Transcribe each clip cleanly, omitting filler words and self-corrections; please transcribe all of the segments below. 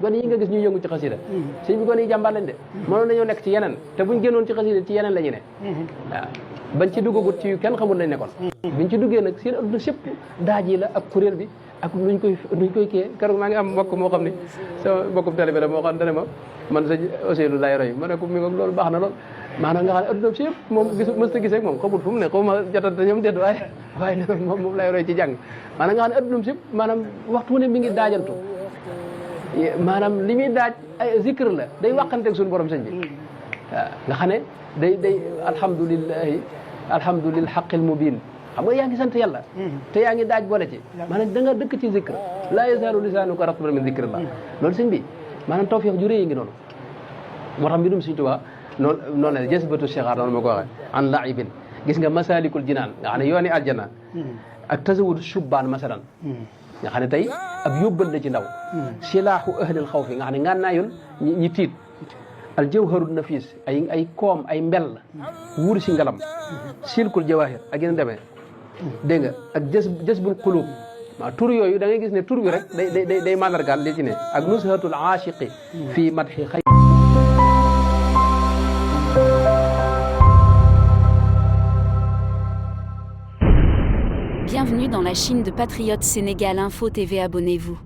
gone yi nga gis ñuy yëngu ci xasida sëñ bi gone yi jàmbaar lañ de mënoon nañoo nekk ci yeneen te buñ génnoon ci xasida ci yeneen la ñu ne waaw bañ ci duggagut ci kenn xamul lañ nekkoon biñ ci duggee nag seen adduna sépp daaj yi la ak kuréel bi ak nuñ koy kiyee keroog maa ngi am mbokk moo xam ne sama mbokkum télé bi la moo xam ne ma man sëñ Ousseynou lay roy ma ne ko mi nga loolu baax na lool maanaam nga xam ne adduna si yëpp moom gisu mës ta gisee ak moom xamul fu mu ne xaw ma jotante ñoom déet waaye ne moom lay roy ci jàng maanaam nga xam ne adduna si yëpp maanaam waxtu ne mi ngi daajantu maanaam li muy daaj ay zikr la day wàqanteeg suñu borom sëñ bi waaw nga xam ne day alhamdulil haqqil mubin xam nga yaa ngi sant yàlla te yaa ngi daaj boole ci maanaam da nga dëkk ci zikr laa yazaalu lisaanuka ratban min zikrillah loolu sëñ bi maanaam tawfiix ju rëy ngi noonu moo tax mbirum Sëñ Tuubaa noonu la jazbatu shixaar noonu ma ko waxee an laibin gis nga masalikul jinaan nga xam ne yooni aljana ak tasawud shubbaan masalan nga xam ne tey ab yóbbal la ci ndaw silaahu ahlil xawfi nga xam ne ngànnaayul ñi tiit al jawharul nafis ay koom ay mbell wuur si ngalam silkul jawahir ak yéen demee dégg nga ak jazbul qulub waaw tur yooyu da ngay gis ne tur bi rek day mandargaal li ci ne ak nushatul aashiqi fii madhi xay Bienvenue dans la Chine de Patriote Sénégal Info TV, abonnez-vous.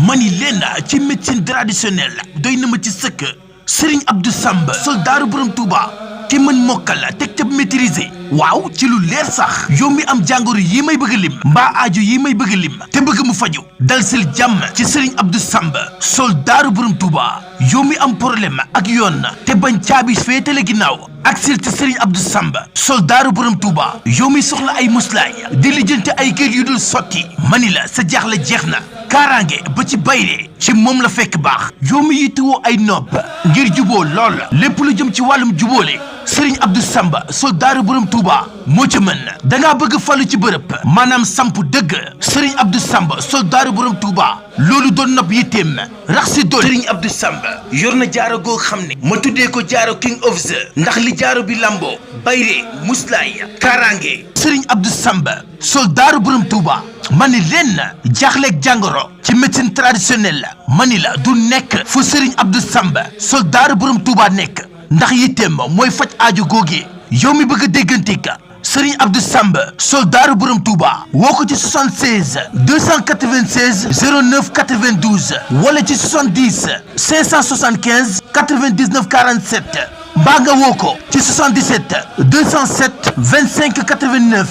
mani leen ci médecine traditionnelle doy na ma ci sëkk Serigne Abdou Samba soldaaru borom Touba te mën mokkal teg ca maîtriser waaw ci lu leer sax yow mi am jàngoro yi may bëgg a lim mbaa aaju yi may bëgg a lim te bëgg mu faju dal sil jàmm ci Serigne Abdou Samba soldaaru borom Touba yow mi am problème ak yoon te bañ caabi féetale ginnaaw aksil ci Serigne Abdou Samba soldaaru borom Touba yow mi soxla ay muslaay di lijjanti ay kër yu dul sotti mani la sa jaaxle jeex na kaaraange ba ci bayre ci moom la fekk baax yow mi yittewoo ay nopp ngir juboo lool lépp lu jëm ci wàllum jubóole Serigne Abdou Samba soldaaru borom Touba moo ci mën dangaa bëgg falu ci bërëb maanaam samp dëgg Serigne Abdou Samba soldaaru borom Touba loolu doon nopp yitteem rax si dool Serigne Abdou Samba yor na jaaro goo xam ne ma tuddee ko jaaro king of the ndax li jaaro bi lamboo bayre muslaay kaaraange Serigne Abdou Samba soldaaru borom Touba mani leen jaaxleeg jàngoro ci médecine traditionnelle mani la du nekk fu Serigne Abdou Samba soldaaru borom Touba nekk ndax yitteem mooy faj aaju googi yow mi bëgg a déggante ka Serigne Abdou Samba soldaaru borom Touba woo ko ci 76 296 09 92 wala ci 70 575 99 47 mbaa nga woo ko ci 77 207 25 89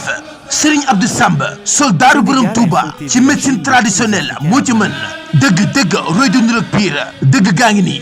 Serigne Abdou Samba soldaaru borom Touba ci médecine traditionnelle moo ci mën dëgg roy du nurok pire dëgg gaa ngi nii